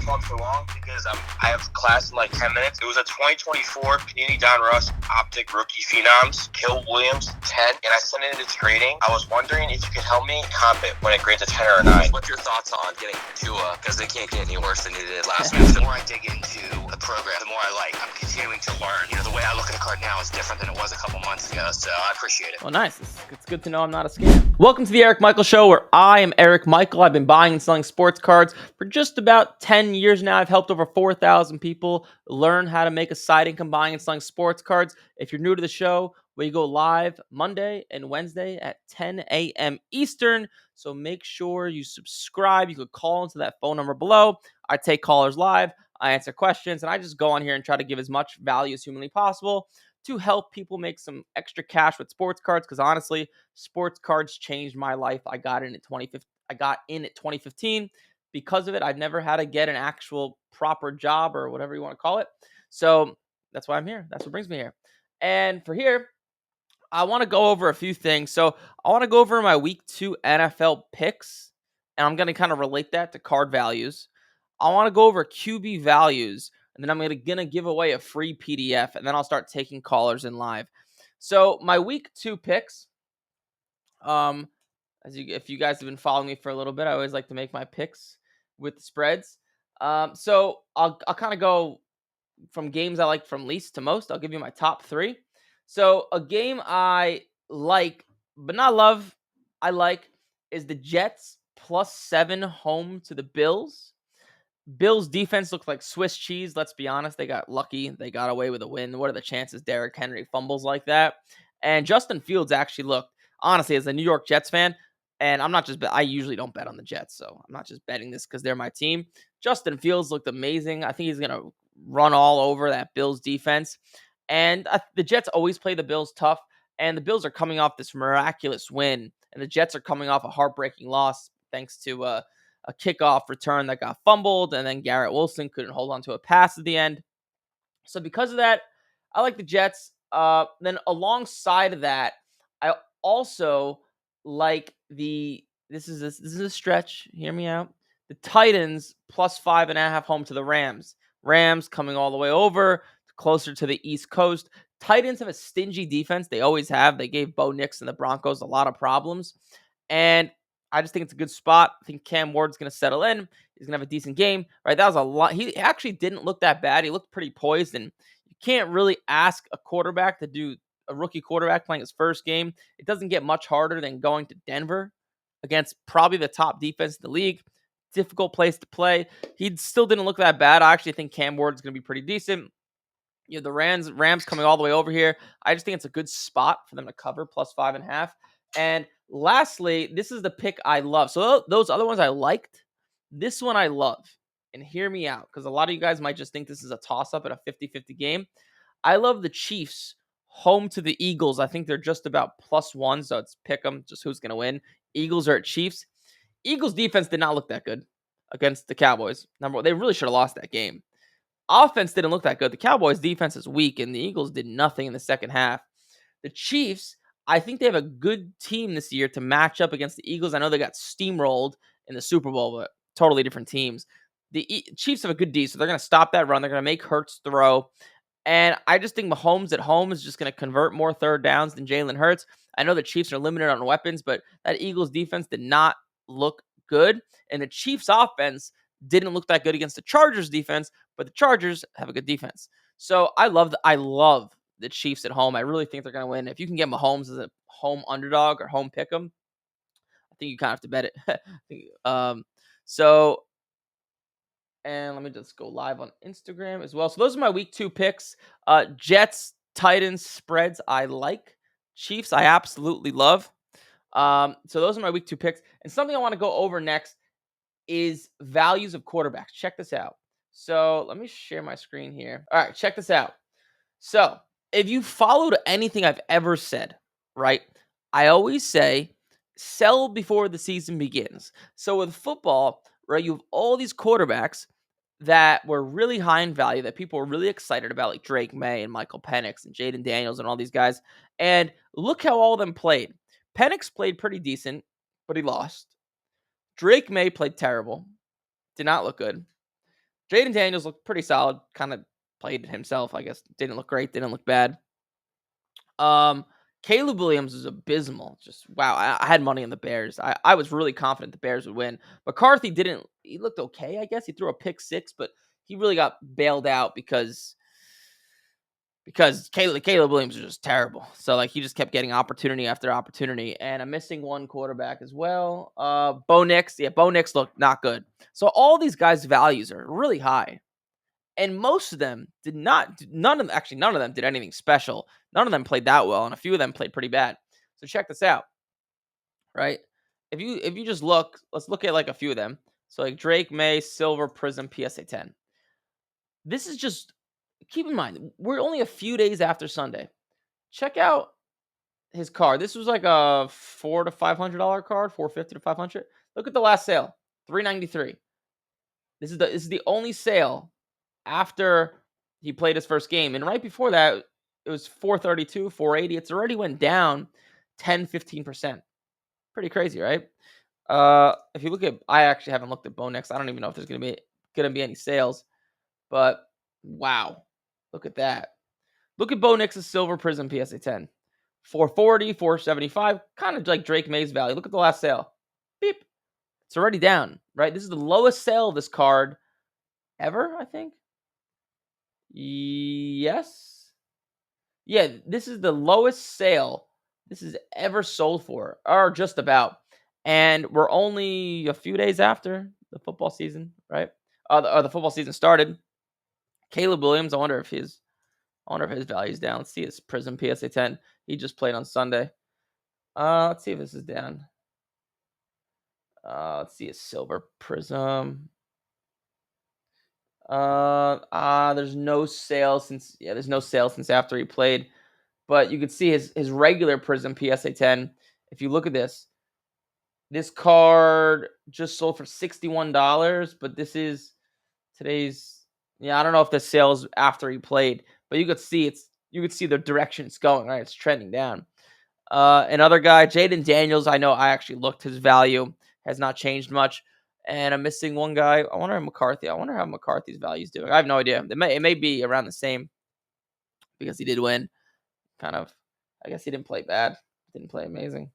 talk for long because I have class in like 10 minutes. It was a 2024 Panini Donruss Optic Rookie Phenoms, Hill Williams 10, and I sent it into grading. I was wondering if you could help me comp it when it grades a 10 or a 9. What's your thoughts on getting Tua? Because they can't get any worse than they did last week. The more I dig into the program, the more I like. I'm continuing to learn. The way I look at a card now is different than it was a couple months ago, so I appreciate it. Well, nice. It's good to know I'm not a scam. Welcome to the Eric Michael Show, where I am Eric Michael. I've been buying and selling sports cards for just about 10 years now. I've helped over 4,000 people learn how to make a side income buying and selling sports cards. If you're new to the show, we go live Monday and Wednesday at 10 a.m. Eastern. So make sure you subscribe. You could call into that phone number below. I take callers live. I answer questions, and I just go on here and try to give as much value as humanly possible to help people make some extra cash with sports cards. Because honestly, sports cards changed my life. I got in at 2015. Because of it, I've never had to get an actual proper job or whatever you want to call it. So that's why I'm here. That's what brings me here. And for here, I want to go over a few things. So I want to go over my week 2 NFL picks, and I'm going to kind of relate that to card values. I want to go over QB values, and then I'm going to give away a free PDF, and then I'll start taking callers in live. So my week 2 picks, if you guys have been following me for a little bit, I always like to make my picks with the spreads. So I'll kind of go from games I like from least to most. I'll give you my top 3. So a game I like, but not love, I like, is the Jets +7 home to the Bills. Bills defense looks like Swiss cheese. Let's be honest. They got lucky. They got away with a win. What are the chances Derrick Henry fumbles like that? And Justin Fields actually looked, honestly, as a New York Jets fan, and I usually don't bet on the Jets, so I'm not just betting this because they're my team. Justin Fields looked amazing. I think he's going to run all over that Bills defense. And the Jets always play the Bills tough, and the Bills are coming off this miraculous win, and the Jets are coming off a heartbreaking loss thanks to a kickoff return that got fumbled, and then Garrett Wilson couldn't hold on to a pass at the end. So because of that, I like the Jets. Then alongside of that, I also like this is a stretch. Hear me out. The Titans +5.5 home to the Rams. Rams coming all the way over closer to the East Coast. Titans have a stingy defense. They always have. They gave Bo Nix and the Broncos a lot of problems. And I just think it's a good spot. I think Cam Ward's going to settle in. He's going to have a decent game. Right? That was a lot. He actually didn't look that bad. He looked pretty poised. And you can't really ask a quarterback to do a rookie quarterback playing his first game. It doesn't get much harder than going to Denver against probably the top defense in the league. Difficult place to play. He still didn't look that bad. I actually think Cam Ward's going to be pretty decent. The Rams coming all the way over here. I just think it's a good spot for them to cover +5.5. And lastly, this is the pick I love. So those other ones I liked. This one I love. And hear me out, because a lot of you guys might just think this is a toss-up at a 50-50 game. I love the Chiefs home to the Eagles. I think they're just about +1, so it's pick them, just who's going to win. Eagles are at Chiefs. Eagles defense did not look that good against the Cowboys. They really should have lost that game. Offense didn't look that good. The Cowboys defense is weak, and the Eagles did nothing in the second half. The Chiefs, I think they have a good team this year to match up against the Eagles. I know they got steamrolled in the Super Bowl, but totally different teams. The Chiefs have a good D, so they're going to stop that run. They're going to make Hurts throw. And I just think Mahomes at home is just going to convert more third downs than Jalen Hurts. I know the Chiefs are limited on weapons, but that Eagles defense did not look good. And the Chiefs offense didn't look that good against the Chargers defense, but the Chargers have a good defense. So I love the Chiefs at home. I really think they're going to win. If you can get Mahomes as a home underdog or home pick 'em, I think you kind of have to bet it. And let me just go live on Instagram as well. So those are my week 2 picks. Jets, Titans, spreads I like. Chiefs I absolutely love. So those are my week 2 picks. And something I want to go over next is values of quarterbacks. Check this out. So let me share my screen here. All right, check this out. So if you followed anything I've ever said, right, I always say sell before the season begins. So with football, right, you have all these quarterbacks that were really high in value that people were really excited about, like Drake May and Michael Penix and Jaden Daniels and all these guys. And look how all of them played. Penix played pretty decent, but he lost. Drake May played terrible. Did not look good. Jaden Daniels looked pretty solid. Kind of played himself, I guess. Didn't look great. Didn't look bad. Caleb Williams is abysmal. Just wow. I had money on the Bears. I was really confident the Bears would win. McCarthy didn't. He looked okay, I guess. He threw a pick six, but he really got bailed out because Caleb Williams is just terrible. So like he just kept getting opportunity after opportunity, and I'm missing one quarterback as well. Bo Nix, Bo Nix looked not good. So all these guys' values are really high, and most of them did not. None of them did anything special. None of them played that well, and a few of them played pretty bad. So check this out, right? If you just look, let's look at like a few of them. So like Drake May, Silver, Prism, PSA 10. This is just keep in mind we're only a few days after Sunday. Check out his card. This was like a $400 to $500 card, 450 to 500. Look at the last sale, 393. This is the only sale after he played his first game, and right before that it was 432, 480. It's already went down 10-15%. Pretty crazy, right? If you look at, I actually haven't looked at Bonex. I don't even know if there's gonna be any sales, but wow, look at that. Look at Bo Nix's Silver Prism PSA 10. 440, 475, kind of like Drake May's value. Look at the last sale. Beep. It's already down, right? This is the lowest sale of this card ever, I think. Yes. Yeah, this is the lowest sale this is ever sold for, or just about. And we're only a few days after the football season, right? The football season started. Caleb Williams, I wonder if his value's down. Let's see his Prism PSA 10. He just played on Sunday. Let's see if this is down. Let's see his Silver Prism. There's no sale since after he played. But you could see his regular Prism PSA 10. If you look at this card just sold for $61, but this is today's. Yeah, I don't know if the sales after he played, but you could see the direction it's going. Right, it's trending down. Another guy, Jaden Daniels. I know I actually looked. His value has not changed much, and I'm missing one guy. I wonder how McCarthy's value is doing. I have no idea. It may be around the same because he did win. Kind of. I guess he didn't play bad. Didn't play amazing.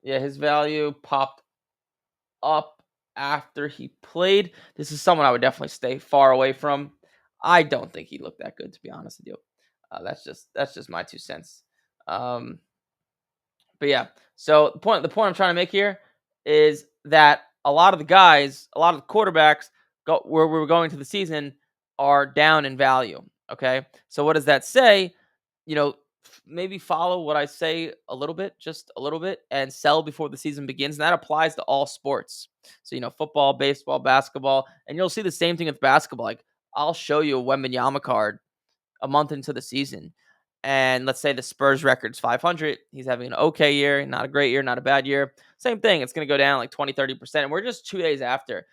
Yeah, his value popped up after he played. This is someone I would definitely stay far away from. I don't think he looked that good, to be honest with you. That's just my 2 cents. But yeah, so the point I'm trying to make here is that a lot of the quarterbacks where we were going to the season are down in value. Okay, so what does that say? Maybe follow what I say just a little bit, and sell before the season begins. And that applies to all sports. So, football, baseball, basketball, and you'll see the same thing with basketball. Like, I'll show you a Wembanyama card a month into the season. And let's say the Spurs record's 500. He's having an okay year, not a great year, not a bad year. Same thing. It's going to go down like 20-30%. And we're just 2 days after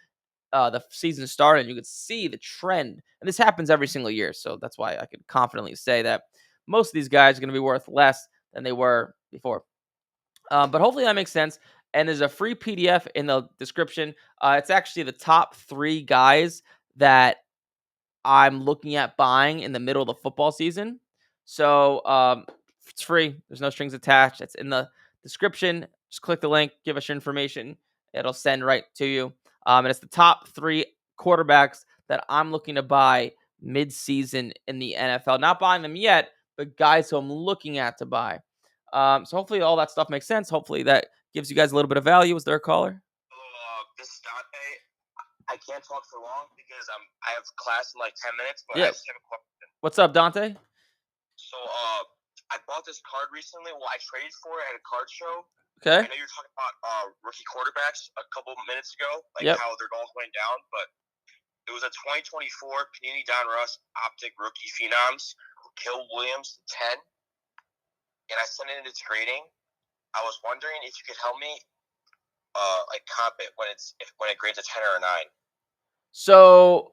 the season started. You could see the trend. And this happens every single year. So that's why I could confidently say that most of these guys are going to be worth less than they were before. But hopefully that makes sense. And there's a free PDF in the description. It's actually the top 3 guys that I'm looking at buying in the middle of the football season. So it's free. There's no strings attached. It's in the description. Just click the link, give us your information. It'll send right to you. And it's the top 3 quarterbacks that I'm looking to buy mid-season in the NFL. Not buying them yet, but guys who I'm looking at to buy. So hopefully all that stuff makes sense. Hopefully that gives you guys a little bit of value. Is there a caller? This is Dante. I can't talk for long because I have class in like 10 minutes, but Yeah. I just have a question. What's up, Dante? So, I bought this card recently. Well, I traded for it at a card show. Okay. I know you were talking about rookie quarterbacks a couple minutes ago, like Yep. how they're all going down, but it was a 2024 Panini Don Russ Optic Rookie Phenoms, Kill Williams 10, and I sent it into grading. I was wondering if you could help me, like comp it when it grades a 10 or a 9. So,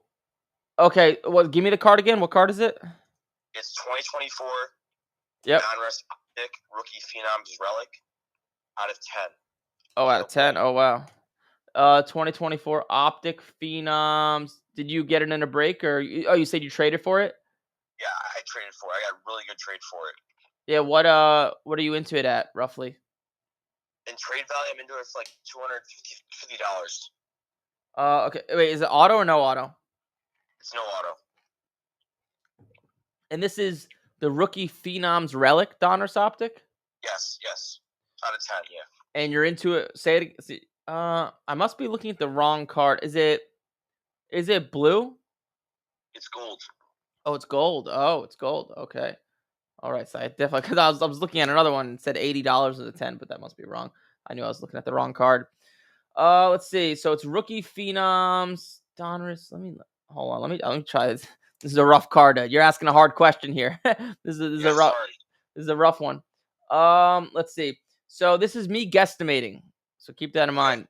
okay, give me the card again. What card is it? It's 2024 Yep. Don Russ Optic Rookie Phenoms Relic out of 10. Oh, out of 10. Oh, wow. 2024 Optic Phenoms. Did you get it in a break, or you said you traded for it? Yeah, I traded for it. I got a really good trade for it. Yeah. What are you into it at roughly? In trade value, I'm into it for like $250. Okay. Wait, is it auto or no auto? It's no auto. And this is the rookie Phenoms relic Donruss Optic. Yes. Out of 10, yeah. And you're into it. Say it. I must be looking at the wrong card. Is it blue? It's gold. Oh, it's gold. Oh, it's gold. Okay. All right. So I definitely, because I was looking at another one and said $80 as a 10, but that must be wrong. I knew I was looking at the wrong card. Let's see. So it's rookie Phenoms Donruss. Hold on. Let me try this. This is a rough card. You're asking a hard question here. This is a rough. Sorry. This is a rough one. Let's see. So this is me guesstimating. So keep that in mind.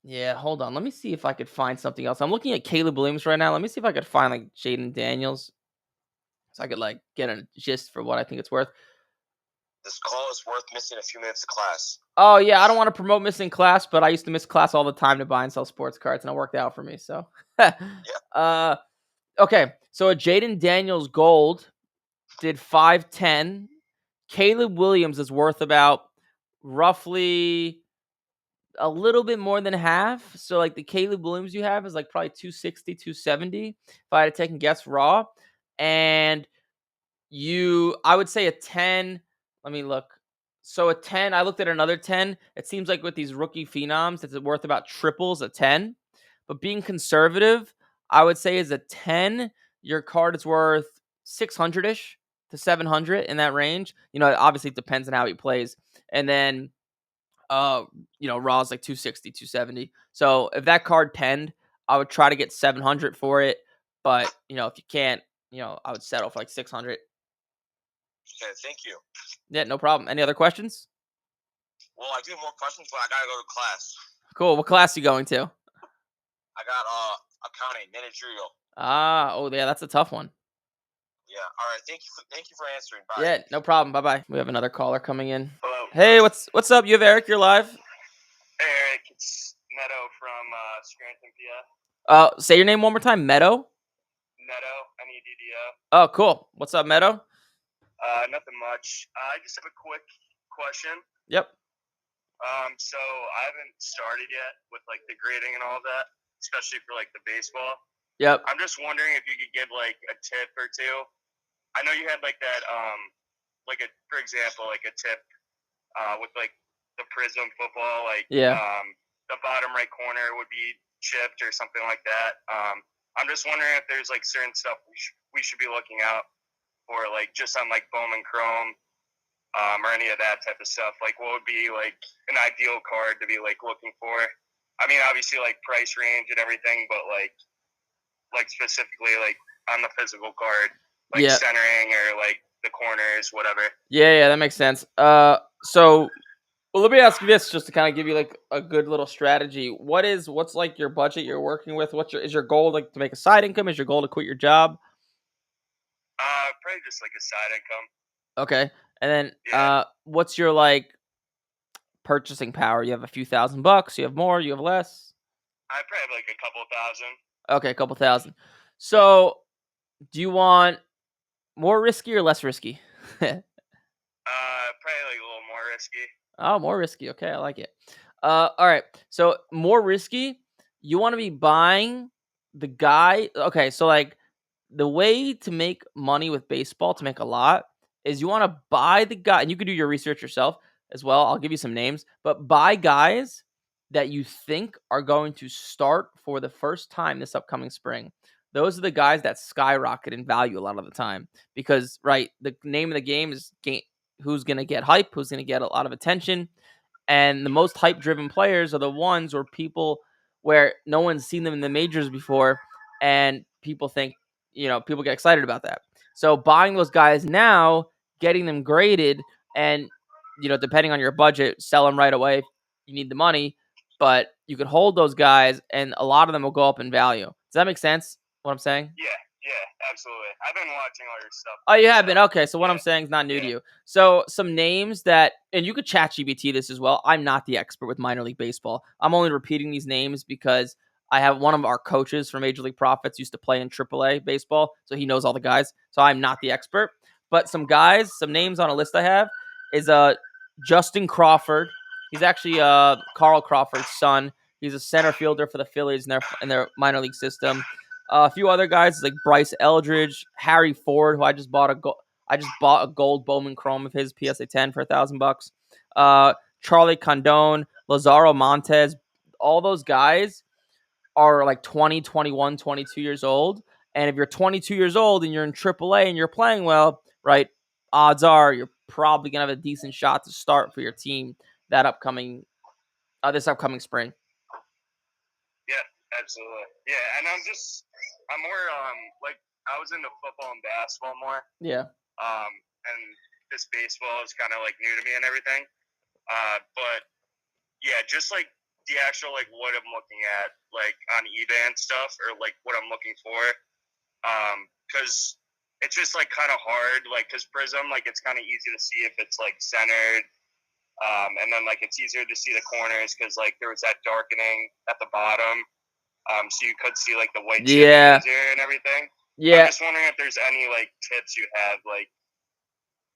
Yeah, hold on. Let me see if I could find something else. I'm looking at Caleb Williams right now. Let me see if I could find like Jaden Daniels, so I could like get a gist for what I think it's worth. This call is worth missing a few minutes of class. Oh yeah, I don't want to promote missing class, but I used to miss class all the time to buy and sell sports cards, and it worked out for me. So, okay. So a Jaden Daniels gold did 510. Caleb Williams is worth about roughly a little bit more than half. So like the Caleb Williams you have is like probably 260, 270 if I had to take a guess raw. And I would say a 10. Let me look. So a 10, I looked at another 10. It seems like with these rookie phenoms, it's worth about triples a 10. But being conservative, I would say is a 10, your card is worth 600-ish to 700 in that range. Obviously it depends on how he plays. And then Raw's like 260, 270. So if that card penned, I would try to get 700 for it. But, if you can't, I would settle for like 600. Okay, thank you. Yeah, no problem. Any other questions? Well, I do have more questions, but I gotta go to class. Cool. What class are you going to? I got accounting, managerial. Yeah, that's a tough one. Yeah. All right. Thank you for answering. Bye. Yeah, no problem. Bye-bye. We have another caller coming in. Hello. Hey, what's up? You have Eric, you're live. Hey, Eric. It's Meadow from Scranton, PA. Say your name one more time. Meadow? Meadow, Meddo. Oh, cool. What's up, Meadow? Nothing much. I just have a quick question. Yep. So I haven't started yet with like the grading and all of that, especially for like the baseball. Yep. I'm just wondering if you could give like a tip or two. I know you had like that, for example, like a tip with like the Prism football, like the bottom right corner would be chipped or something like that. I'm just wondering if there's like certain stuff we should be looking out for, like just on like Bowman Chrome, or any of that type of stuff. Like what would be like an ideal card to be like looking for? I mean, obviously like price range and everything, but like specifically like on the physical card, like centering or like the corners, whatever. Yeah, that makes sense. Well, let me ask you this, just to kind of give you like a good little strategy. What's like your budget you're working with? Is your goal like to make a side income? Is your goal to quit your job? Probably just like a side income. Okay. And then what's your like purchasing power? You have a few $1,000, you have more, you have less? I probably have like a couple thousand. Okay, a couple thousand. So do you want more risky or less risky? Probably like a little more risky. Oh, more risky. Okay, I like it. All right. So more risky. You want to be buying the guy. Okay, so like the way to make money with baseball, to make a lot, is you want to buy the guy, and you can do your research yourself as well. I'll give you some names, but buy guys that you think are going to start for the first time this upcoming spring. Those are the guys that skyrocket in value a lot of the time because, right, the name of the game is who's going to get hype, who's going to get a lot of attention. And the most hype-driven players are the ones where no one's seen them in the majors before, and people think, people get excited about that. So buying those guys now, getting them graded, and, depending on your budget, sell them right away if you need the money. But you could hold those guys, and a lot of them will go up in value. Does that make sense, what I'm saying? Yeah. Yeah, absolutely. I've been watching all your stuff. Oh, you have been? Okay, so what yeah. I'm saying is not new to Yeah. you. So some names that, and you could chat GBT this as well. I'm not the expert with minor league baseball. I'm only repeating these names because I have one of our coaches from Major League Profits used to play in AAA baseball, so he knows all the guys. So I'm not the expert. But some guys, some names on a list I have is Justin Crawford. He's actually Carl Crawford's son. He's a center fielder for the Phillies in their minor league system. A few other guys like Bryce Eldridge, Harry Ford, who I just bought a gold Bowman Chrome of his PSA 10 for $1,000. Charlie Condon, Lazaro Montez, all those guys are like 20, 21, 22 years old. And if you're 22 years old and you're in AAA and you're playing well, right, odds are you're probably gonna have a decent shot to start for your team that this upcoming spring. Yeah, absolutely. Yeah, and I'm more like I was into football and basketball more. Yeah. And this baseball is kind of like new to me and everything. But yeah, just like the actual like what I'm looking at like on eBay and stuff, or like what I'm looking for. Because it's just like kind of hard, like because Prism, like it's kind of easy to see if it's like centered. And then like it's easier to see the corners because like there was that darkening at the bottom. So you could see like the white chip easier and everything. Yeah. I'm just wondering if there's any like tips you have like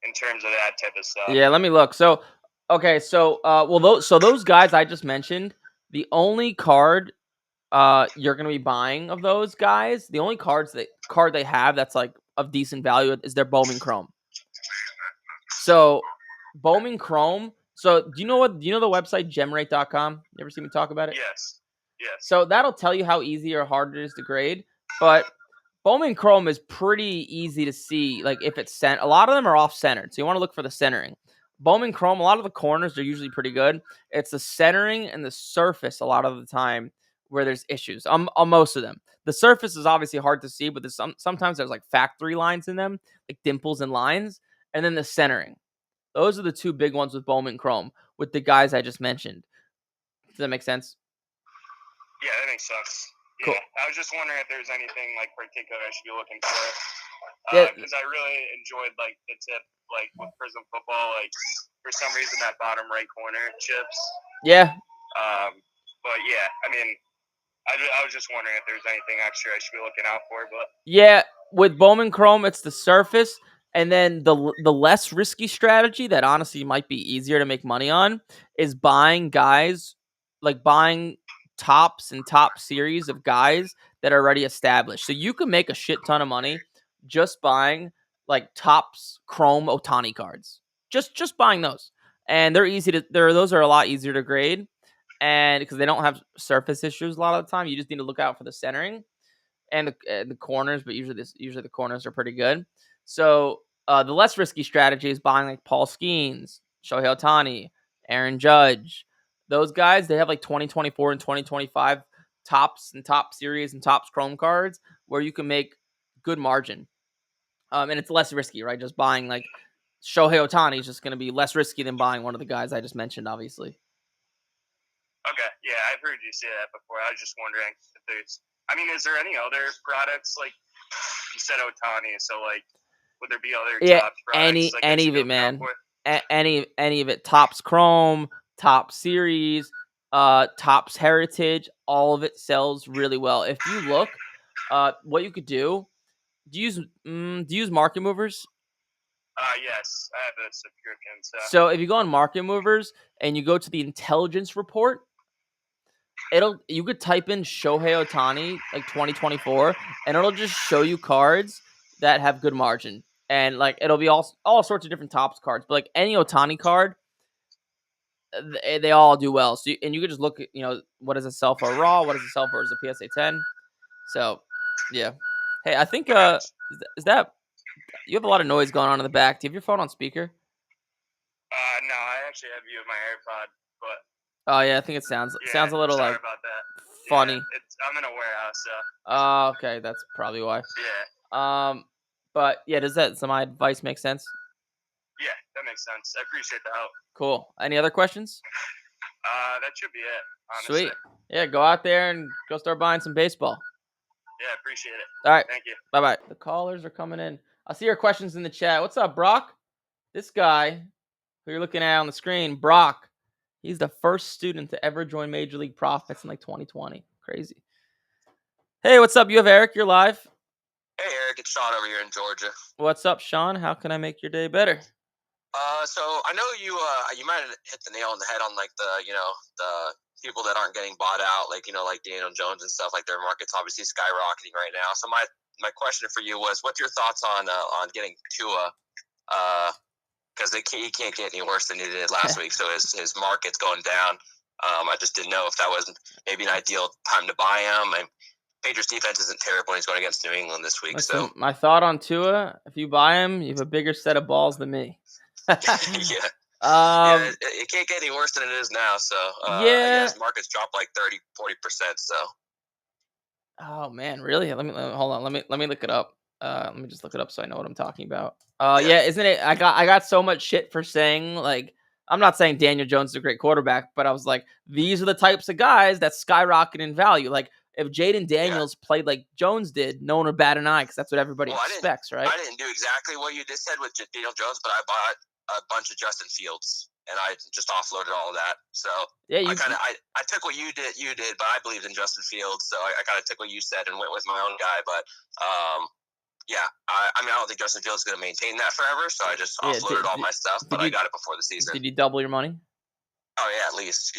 in terms of that type of stuff. Yeah, let me look. So, okay, so those guys I just mentioned, the only card you're gonna be buying of those guys, the only card they have that's like of decent value is their Bowman Chrome. So, Bowman Chrome. So, do you know the website gemrate.com? You ever see me talk about it? Yes. Yes. So that'll tell you how easy or hard it is to grade. But Bowman Chrome is pretty easy to see. Like if it's sent, a lot of them are off centered, so you want to look for the centering. Bowman Chrome, a lot of the corners are usually pretty good. It's the centering and the surface a lot of the time where there's issues. On most of them, the surface is obviously hard to see, but sometimes there's like factory lines in them, like dimples and lines, and then the centering. Those are the two big ones with Bowman Chrome with the guys I just mentioned. Does that make sense? Yeah, that makes sense. Cool. Yeah, I was just wondering if there's anything like particular I should be looking for. Yeah. Because I really enjoyed like the tip, like with Prism Football, like for some reason that bottom right corner chips. Yeah. But yeah, I mean, I was just wondering if there's anything extra I should be looking out for. But yeah, with Bowman Chrome, it's the surface, and then the less risky strategy that honestly might be easier to make money on is buying guys, like buying tops and top series of guys that are already established. So you can make a shit ton of money just buying like tops Chrome Otani cards. Just buying those, and those are a lot easier to grade, and because they don't have surface issues a lot of the time, you just need to look out for the centering and the corners, but usually the corners are pretty good. So the less risky strategy is buying like Paul Skeens, Shohei Ohtani, Aaron Judge. Those guys, they have like 2024 and 2025 tops and top series and tops Chrome cards where you can make good margin. And it's less risky, right? Just buying like Shohei Ohtani is just going to be less risky than buying one of the guys I just mentioned, obviously. Okay, yeah, I've heard you say that before. I was just wondering if there's. I mean, is there any other products like you said Otani? So like, would there be other top products? Any of it, man. Any of it. Topps Chrome, Top Series, Topps Heritage, all of it sells really well. If you look, what you could do you use Market Movers? Yes, I have a subscription. So if you go on Market Movers and you go to the intelligence report, you could type in Shohei Ohtani like 2024 and it'll just show you cards that have good margin. And like it'll be all sorts of different tops cards, but like any Ohtani card, they all do well. So you could just look at, what does it sell for raw, what does it sell for as a PSA 10. So yeah. Hey, I think is that you have a lot of noise going on in the back. Do you have your phone on speaker? No, I actually have you in my AirPod, but oh yeah, I think it sounds a little sorry like about that. Funny. Yeah, I'm in a warehouse, so. Oh, okay, that's probably why. Yeah. But yeah, does my advice make sense? Yeah, that makes sense. I appreciate the help. Cool. Any other questions? That should be it, honestly. Sweet. Yeah, go out there and go start buying some baseball. Yeah, appreciate it. All right. Thank you. Bye-bye. The callers are coming in. I see your questions in the chat. What's up, Brock? This guy who you're looking at on the screen, Brock, he's the first student to ever join Major League Profits in like 2020. Crazy. Hey, what's up? You have Eric. You're live. Hey, Eric, it's Sean over here in Georgia. What's up, Sean? How can I make your day better? So I know you might have hit the nail on the head on like the people that aren't getting bought out, like like Daniel Jones and stuff. Like their market's obviously skyrocketing right now. So my question for you was, what's your thoughts on getting Tua? Because he can't get any worse than he did last week. So his market's going down. I just didn't know if that was maybe an ideal time to buy him. Patriots defense isn't terrible when he's going against New England this week. Listen, So my thought on Tua, if you buy him, you have a bigger set of balls than me. yeah. It can't get any worse than it is now. So his market's dropped like 30-40%. So Oh man, really? Let me hold on. Let me look it up. Let me just look it up so I know what I'm talking about. Isn't it? I got so much shit for saying, like, I'm not saying Daniel Jones is a great quarterback, but I was like, these are the types of guys that skyrocket in value. Like, if Jaden Daniels played like Jones did, no one would bat an eye because that's what everybody expects, right? I didn't do exactly what you just said with Daniel Jones, but I bought a bunch of Justin Fields, and I just offloaded all of that. So I took what you did, but I believed in Justin Fields, so I kind of took what you said and went with my own guy. But I don't think Justin Fields is going to maintain that forever, so I just offloaded all my stuff. But I got it before the season. Did you double your money? Oh yeah, at least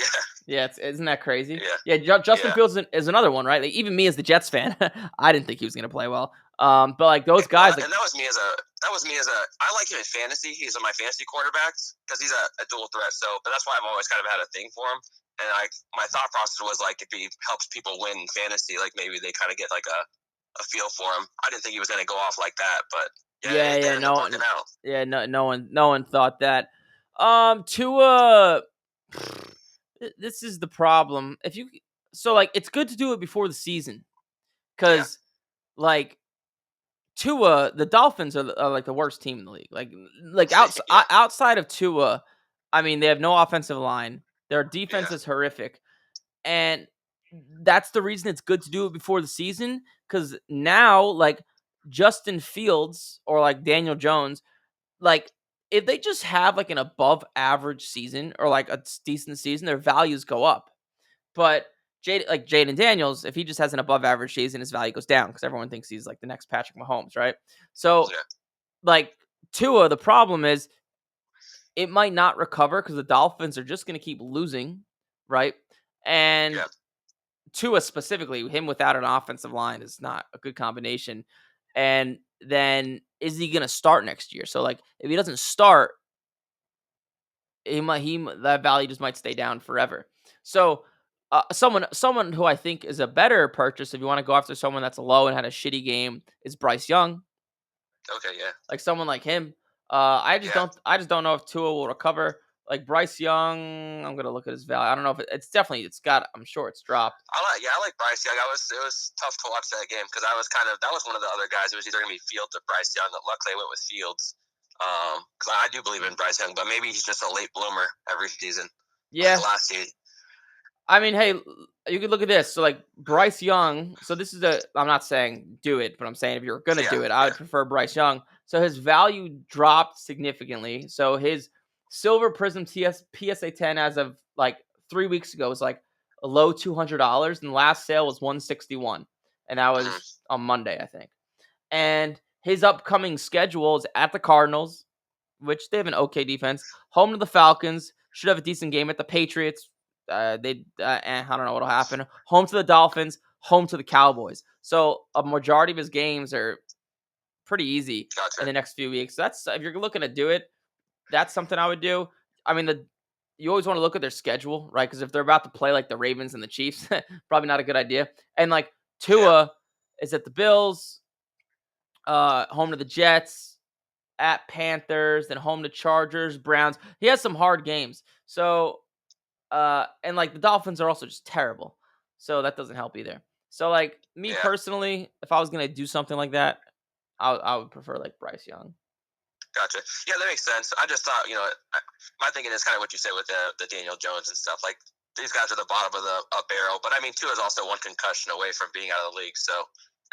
Isn't that crazy? Yeah, Justin Fields is another one, right? Like, even me as the Jets fan, I didn't think he was going to play well. But like those guys, and that was me as a. I like him in fantasy. He's on my fantasy quarterbacks because he's a dual threat. So, but that's why I've always kind of had a thing for him. And my thought process was like, if he helps people win fantasy, like maybe they kind of get like a feel for him. I didn't think he was going to go off like that, but no one thought that. Tua. This is the problem. It's good to do it before the season, because like Tua, the Dolphins are like the worst team in the league. Outside of Tua, I mean, they have no offensive line. Their defense is horrific, and that's the reason it's good to do it before the season. Because now, like Justin Fields or like Daniel Jones, like if they just have like an above average season or like a decent season, their values go up. But Jaden Daniels, if he just has an above average season, his value goes down because everyone thinks he's like the next Patrick Mahomes, right? So like Tua, the problem is it might not recover because the Dolphins are just going to keep losing, right? And Tua specifically, him without an offensive line is not a good combination. And then is he going to start next year? So like if he doesn't start, that value just might stay down forever. So someone who I think is a better purchase if you want to go after someone that's low and had a shitty game is Bryce Young. Okay, yeah. Like someone like him. I just don't know if Tua will recover. Like Bryce Young, I'm gonna look at his value. I don't know if I'm sure it's dropped. I like Bryce Young. It was tough to watch that game because that was one of the other guys. It was either gonna be Fields or Bryce Young. Luckily, I went with Fields. Because I do believe in Bryce Young, but maybe he's just a late bloomer every season. Yeah. Like last season. I mean, hey, you could look at this. So, like, Bryce Young. So, I'm not saying do it, but I'm saying if you're going to do it, I would prefer Bryce Young. So, his value dropped significantly. So, his Silver Prism PSA 10 as of like 3 weeks ago was like a low $200, and the last sale was $161. And that was on Monday, I think. And his upcoming schedule is at the Cardinals, which they have an okay defense, home to the Falcons, should have a decent game at the Patriots. I don't know what'll happen. Home to the Dolphins, home to the Cowboys. So a majority of his games are pretty easy in the next few weeks. So that's if you're looking to do it, that's something I would do. I mean, you always want to look at their schedule, right? Because if they're about to play like the Ravens and the Chiefs, probably not a good idea. And like Tua is at the Bills, home to the Jets, at Panthers, then home to Chargers, Browns. He has some hard games. So and like the Dolphins are also just terrible. So that doesn't help either. So like me personally, if I was gonna do something like that, I would prefer like Bryce Young. Gotcha. Yeah, that makes sense. I just thought, my thinking is kind of what you said with the Daniel Jones and stuff. Like these guys are the bottom of the barrel, but I mean, Tua is also one concussion away from being out of the league. So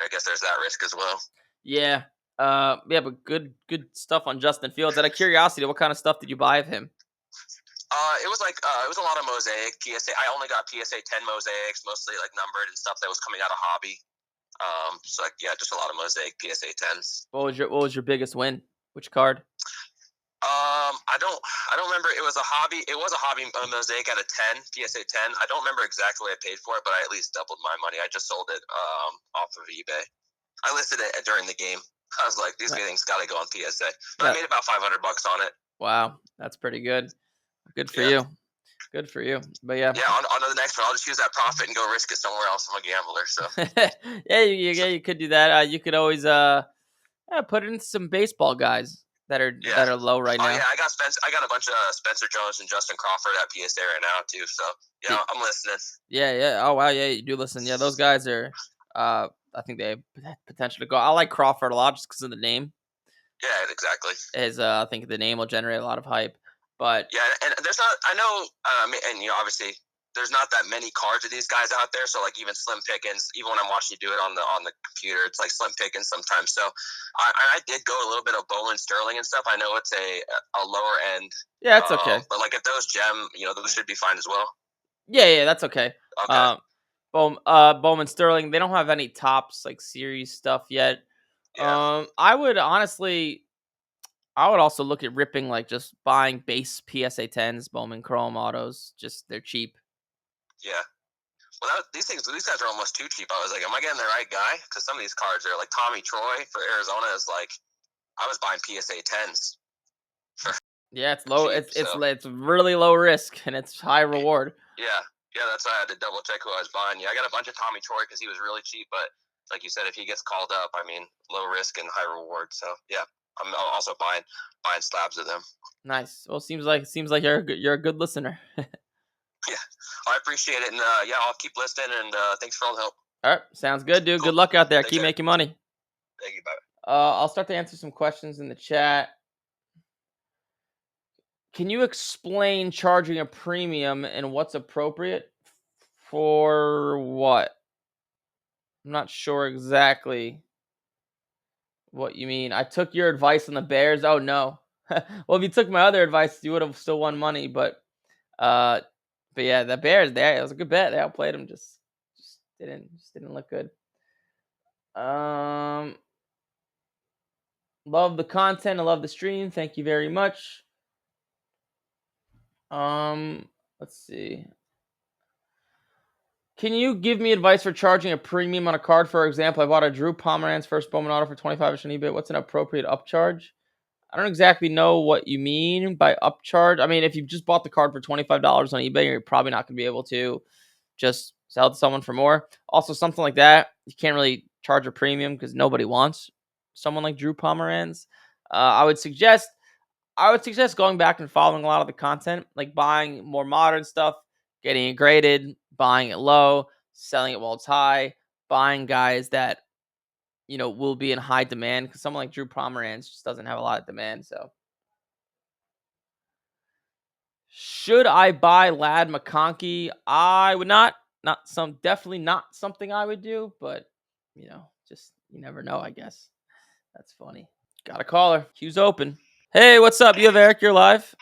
I guess there's that risk as well. Yeah. Yeah, but good stuff on Justin Fields. Out of curiosity, what kind of stuff did you buy of him? It was it was a lot of mosaic PSA. I only got PSA 10 mosaics, mostly like numbered and stuff that was coming out of hobby. So like, yeah, just a lot of mosaic PSA 10s. What was your biggest win? Which card? I don't remember. It was a hobby mosaic at a 10 PSA 10. I don't remember exactly what I paid for it, but I at least doubled my money. I just sold it off of eBay. I listed it during the game. I was like, these things got to go on PSA. But I made about $500 on it. Wow, that's pretty good. Good for you. Good for you. But yeah. Yeah, on to the next one. I'll just use that profit and go risk it somewhere else. I'm a gambler, so. Yeah, you could do that. You could always put in some baseball guys that are low right now. Oh yeah, I got a bunch of Spencer Jones and Justin Crawford at PSA right now too. So yeah, I'm listening. Yeah. Oh wow, yeah, you do listen. Yeah, those guys are. I think they have potential to go. I like Crawford a lot just because of the name. Yeah, exactly. I think the name will generate a lot of hype. But yeah, and there's not. I know, and obviously there's not that many cards of these guys out there. So like even slim pickings, even when I'm watching you do it on the computer, it's like slim pickings sometimes. So I did go a little bit of Bowman Sterling and stuff. I know it's a lower end. Yeah, it's okay. But like if those gem, those should be fine as well. Yeah, that's okay. Okay. Bowman Sterling, they don't have any tops like series stuff yet. Yeah. I would also look at ripping like just buying base PSA 10s, Bowman Chrome autos. Just they're cheap. Yeah. Well, these guys are almost too cheap. I was like, am I getting the right guy? Because some of these cards are like Tommy Troy for Arizona is like, I was buying PSA 10s. Yeah, it's low. Cheap, it's really low risk and it's high reward. Yeah, that's why I had to double check who I was buying. Yeah, I got a bunch of Tommy Troy because he was really cheap, but like you said, if he gets called up, I mean, low risk and high reward. So yeah, I'm also buying slabs of them. Nice. Well, seems like you're a good listener. Yeah, I appreciate it, and yeah, I'll keep listening. And thanks for all the help. All right, sounds good, dude. Cool. Good luck out there. Keep making money. Thank you. Bye. I'll start to answer some questions in the chat. Can you explain charging a premium and what's appropriate for what? I'm not sure exactly what you mean. I took your advice on the Bears. Oh no. Well, if you took my other advice, you would have still won money. But yeah, the Bears there, it was a good bet. They outplayed them. Just didn't look good. Love the content. I love the stream. Thank you very much. Let's see. Can you give me advice for charging a premium on a card? For example, I bought a Drew Pomeranz first Bowman auto for $25 on eBay. What's an appropriate upcharge? I don't exactly know what you mean by upcharge. I mean, if you just bought the card for $25 on eBay, you're probably not going to be able to just sell it to someone for more. Also, something like that, you can't really charge a premium because nobody wants someone like Drew Pomeranz. I would suggest going back and following a lot of the content, like buying more modern stuff, getting it graded, buying it low, selling it while it's high, buying guys that will be in high demand because someone like Drew Pomeranz just doesn't have a lot of demand. So, should I buy Ladd McConkey? I would not. Definitely not something I would do. But just you never know. I guess that's funny. Got a caller. Queue's open. Hey, what's up? You have Eric. You're live.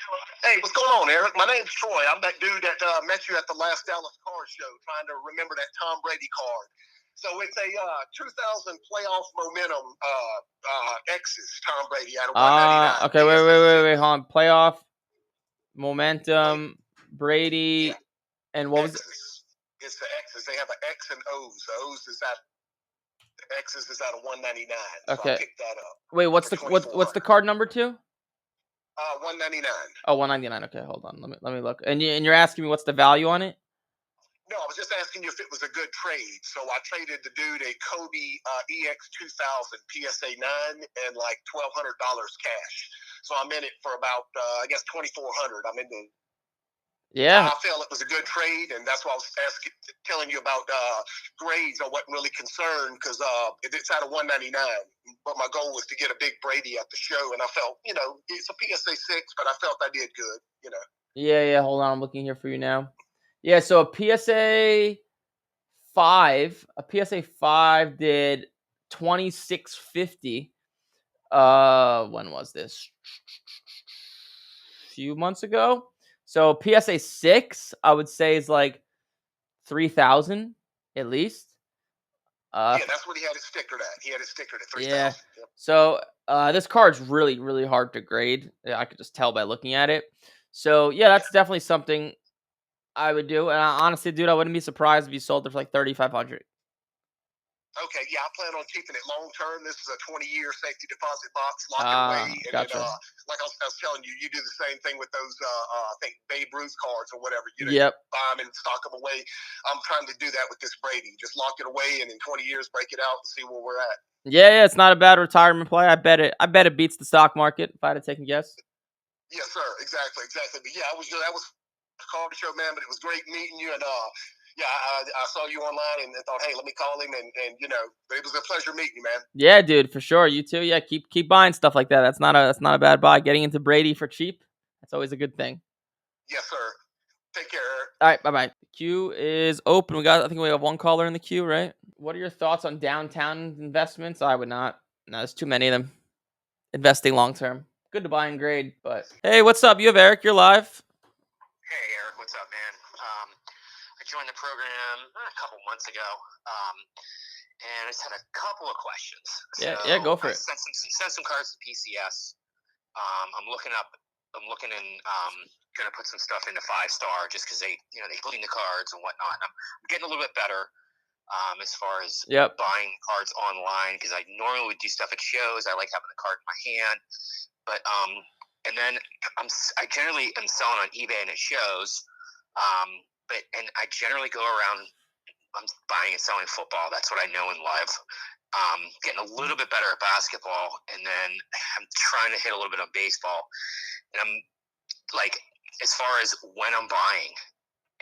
Hey, what's going on, Eric? My name's Troy. I'm that dude that met you at the last Dallas Card Show, trying to remember that Tom Brady card. So it's a 2000 playoff momentum X's Tom Brady out of 199. Okay, wait. Hold on. Playoff momentum, Brady, and what was it? It's the X's. They have an X and O's. The O's is out. The X's is out of 199. Okay. So I picked that up. Wait, what's the card number 2? 199. Oh, 199. Okay, hold on. Let me look. And you're asking me what's the value on it? No, I was just asking you if it was a good trade. So I traded the dude a Kobe EX 2000 PSA 9 and like $1,200 cash. So I'm in it for about I guess $2,400. I'm in the. Yeah. I felt it was a good trade, and that's why I was telling you about grades. I wasn't really concerned because it's out of 199. But my goal was to get a big Brady at the show, and I felt, it's a PSA 6, but I felt I did good, Yeah. Hold on, I'm looking here for you now. Yeah, so a PSA 5 did 2650. When was this? A few months ago. So PSA 6, I would say, is like 3,000 at least. Yeah, that's what he had his sticker at. He had his sticker at 3,000. Yeah. Yep. So this card's really, really hard to grade. Yeah, I could just tell by looking at it. So yeah, that's definitely something I would do. And honestly, dude, I wouldn't be surprised if you sold it for like 3,500. Okay, yeah, I plan on keeping it long term. This is a 20-year safety deposit box, lock it away, and Gotcha. then like I was telling you, you do the same thing with those I think Babe Ruth cards or whatever. You know, Yep. you buy them and stock them away. I'm trying to do that with this Brady. Just lock it away, and in 20 years, break it out and see where we're at. Yeah, it's not a bad retirement play. I bet it beats the stock market if I had to take a guess. Yes, sir. Exactly. But yeah, that was a card show, man. But it was great meeting you, and yeah, I saw you online and thought, hey, let me call him, and but it was a pleasure meeting you, man. Yeah, dude, for sure. You too. Yeah, keep buying stuff like that. That's not a bad buy. Getting into Brady for cheap, that's always a good thing. Yes, sir. Take care, Eric. All right, bye-bye. The queue is open. I think we have one caller in the queue, right? What are your thoughts on downtown investments? I would not. No, there's too many of them. Investing long term. Good to buy and grade, but hey, what's up? You have Eric. You're live. Hey, Eric. What's up, man? I joined the program a couple months ago, and I just had a couple of questions. Yeah, go for I it. Sent some cards to PCS. I'm looking and gonna put some stuff into 5-star just because they clean the cards and whatnot. And I'm getting a little bit better as far as buying cards online, because I normally would do stuff at shows. I like having the card in my hand, but and then I generally am selling on eBay and at shows, and I generally go around. I'm buying and selling football. That's what I know and love. Getting a little bit better at basketball, and then I'm trying to hit a little bit of baseball. And I'm like, as far as when I'm buying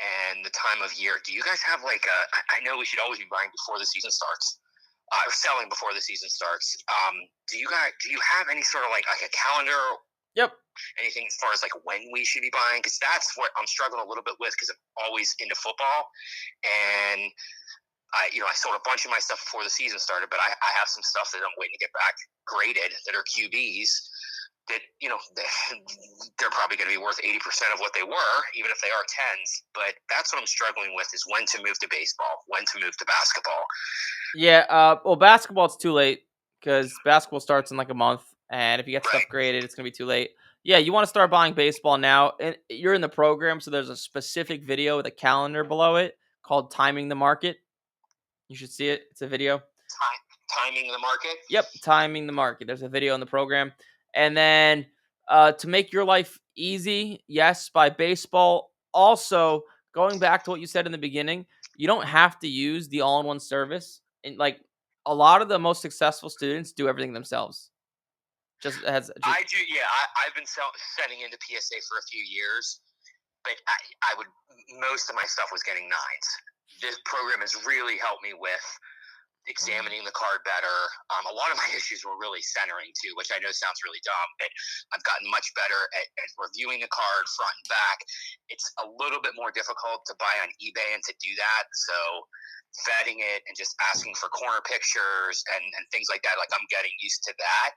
and the time of year, do you guys have like I know we should always be buying before the season starts, or selling before the season starts. Do you have any sort of like a calendar? Yep. Anything as far as like when we should be buying? Because that's what I'm struggling a little bit with, because I'm always into football, and I sold a bunch of my stuff before the season started, but I have some stuff that I'm waiting to get back graded that are QBs that, they're probably going to be worth 80% of what they were, even if they are 10s. But that's what I'm struggling with, is when to move to baseball, when to move to basketball. Yeah, well, basketball, it's too late because basketball starts in like a month, and if you get stuff Right. graded, it's going to be too late. Yeah, you want to start buying baseball now, and you're in the program, so there's a specific video with a calendar below it called Timing the Market. You should see it. It's a video. Timing the market? Yep, Timing the Market. There's a video in the program. And then to make your life easy, yes, buy baseball. Also, going back to what you said in the beginning, you don't have to use the all-in-one service. And like a lot of the most successful students do everything themselves. I do, yeah. I've been sending into PSA for a few years, but most of my stuff was getting 9s. This program has really helped me with examining the card better. A lot of my issues were really centering too, which I know sounds really dumb, but I've gotten much better at reviewing the card front and back. It's a little bit more difficult to buy on eBay and to do that. So vetting it and just asking for corner pictures and things like that, like I'm getting used to that.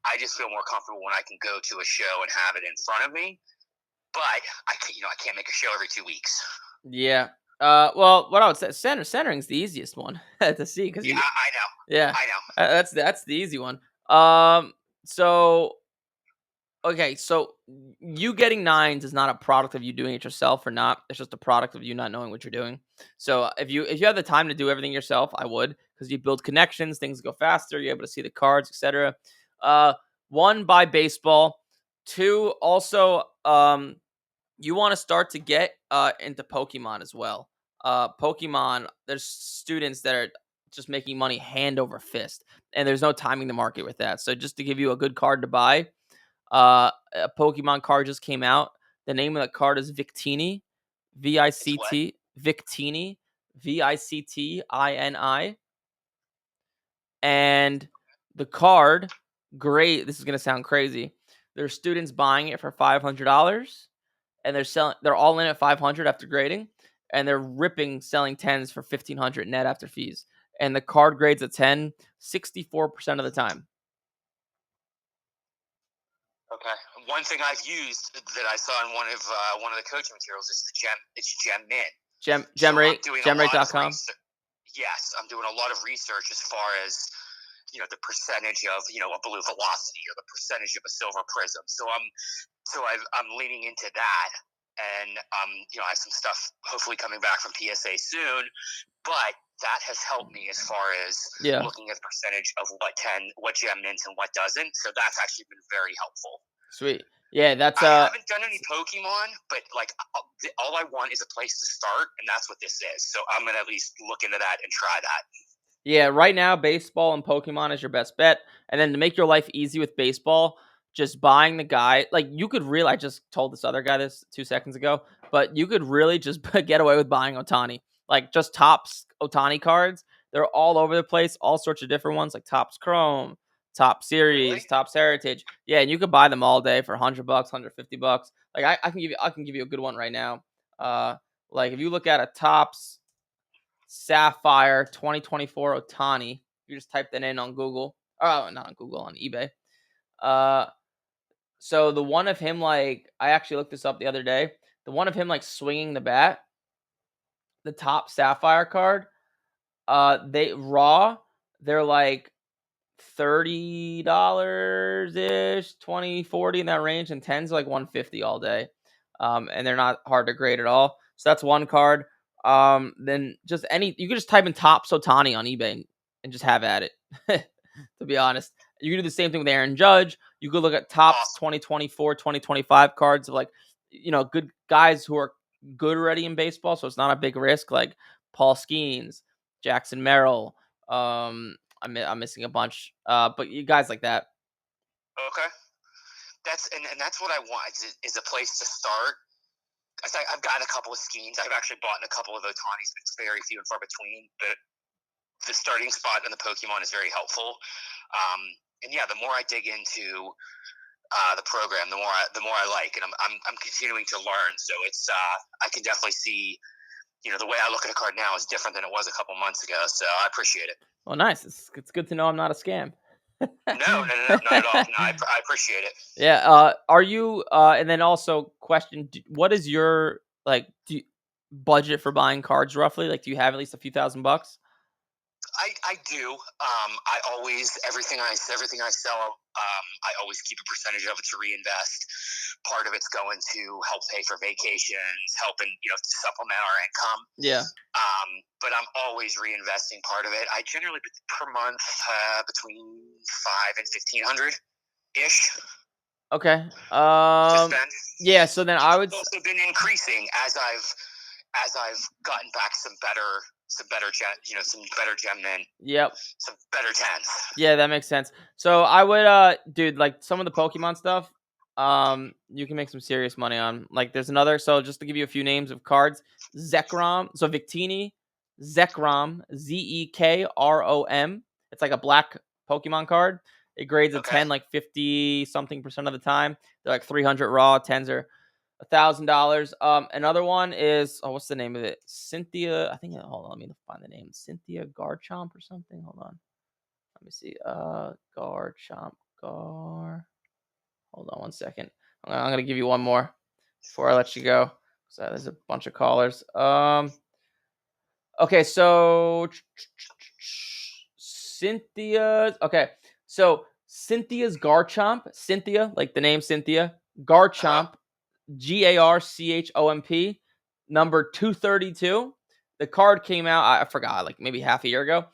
I just feel more comfortable when I can go to a show and have it in front of me. But I can't make a show every 2 weeks. Yeah. Well, what I would say, centering's the easiest one to see, because I know. Yeah, I know. That's the easy one. So okay, so you getting 9s is not a product of you doing it yourself or not. It's just a product of you not knowing what you're doing. So if you have the time to do everything yourself, I would, because you build connections, things go faster, you're able to see the cards, etc. One, buy baseball. Two, also, you want to start to get into Pokemon as well. Pokemon, there's students that are just making money hand over fist, and there's no timing the market with that. So just to give you a good card to buy, a Pokemon card just came out. The name of the card is Victini, Vict, Victini, Victini, and the card, great. This is gonna sound crazy. There's students buying it for $500, and they're all in at 500 after grading, and they're selling 10s for 1,500 net after fees. and the card grades a 10 64% of the time. Okay. One thing I've used that I saw in one of the coaching materials is Gem Mint. Gemrate.com. Yes, I'm doing a lot of research as far as the percentage of a blue velocity or the percentage of a silver prism. So I'm leaning into that, and I have some stuff hopefully coming back from PSA soon. But that has helped me as far as looking at the percentage of what gem mints and what doesn't. So that's actually been very helpful. Sweet. Yeah, that's I haven't done any Pokemon, but like all I want is a place to start, and that's what this is. So I'm gonna at least look into that and try that. Yeah, right now baseball and Pokemon is your best bet. And then to make your life easy with baseball, just buying the guy, like you could really, I just told this other guy this 2 seconds ago, but you could really just get away with buying Ohtani. Like just Topps Ohtani cards. They're all over the place, all sorts of different ones like Topps Chrome, Top Series, Really? Topps Heritage. Yeah, and you could buy them all day for $100, $150. Like I can give you a good one right now. Like if you look at a Topps Sapphire 2024 Ohtani. You just type that in on Google. Oh, not on Google, on eBay. So the one of him, like, I actually looked this up the other day. The one of him, like, swinging the bat, the top Sapphire card, they're like $30 ish, 20, 40 in that range, and 10s like 150 all day. And they're not hard to grade at all. So that's one card. Then just you can just type in Topps Ohtani on eBay and just have at it. To be honest, you can do the same thing with Aaron Judge. You could look at Topps 2024, 2025 cards of like, good guys who are good already in baseball. So it's not a big risk, like Paul Skeens, Jackson Merrill. I'm missing a bunch, but you guys like that. Okay, that's what I want is a place to start. I've gotten a couple of Skeens. I've actually bought a couple of Otanis, but it's very few and far between. But the starting spot in the Pokemon is very helpful. And yeah, the more I dig into the program, the more I like, and I'm continuing to learn. So it's I can definitely see, the way I look at a card now is different than it was a couple months ago. So I appreciate it. Well, nice. It's good to know I'm not a scam. No, not at all. No, I appreciate it. Yeah. Are you? And then also question: what is your budget for buying cards roughly? Like, do you have at least a few $1,000? I do. I always everything I sell. I always keep a percentage of it to reinvest. Part of it's going to help pay for vacations, helping to supplement our income. Yeah. But I'm always reinvesting part of it. I generally per month between $500 and $1,500 ish. Okay. To spend. Yeah. So then I would. It's also been increasing as I've gotten back some better gem mint. Yep. Some better 10s. Yeah, that makes sense. So I would, dude, like some of the Pokemon stuff, you can make some serious money on. Like there's another, so just to give you a few names of cards, Zekrom. So Victini, Zekrom, Zekrom. It's like a black Pokemon card. It grades a 10 like 50 something percent of the time. They're like 300 raw, 10s are $1,000. Another one is what's the name of it? Cynthia. I think. Hold on, let me find the name. Cynthia Garchomp or something. Hold on. Let me see. Garchomp. Hold on one second. I'm gonna give you one more before I let you go. So there's a bunch of callers. Okay, so Cynthia's. Okay, so Cynthia's Garchomp. Cynthia, like the name Cynthia. Garchomp. Garchomp, number 232. The card came out, I forgot, like maybe half a year ago.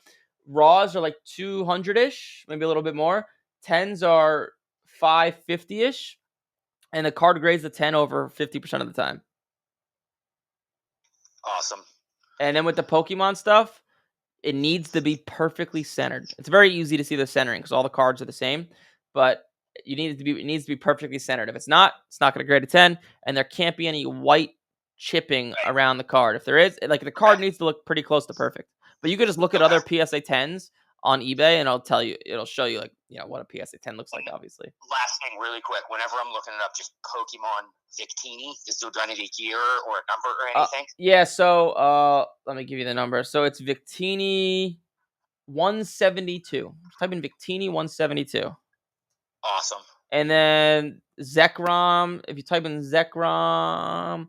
Raws are like 200-ish, maybe a little bit more. 10s are 550-ish. And the card grades a 10 over 50% of the time. Awesome. And then with the Pokemon stuff, it needs to be perfectly centered. It's very easy to see the centering because all the cards are the same. But it needs to be perfectly centered. If it's not going to grade a 10, and there can't be any white chipping around the card. If there is, like the card needs to look pretty close to perfect. But you could just look at other PSA 10s on eBay, and it'll show you what a PSA 10 looks like. Obviously. Last thing, really quick. Whenever I'm looking it up, just Pokemon Victini. Do I need a year or a number or anything? Yeah. So let me give you the number. So it's Victini. 172. Just type in Victini 172. Awesome. And then Zekrom, if you type in Zekrom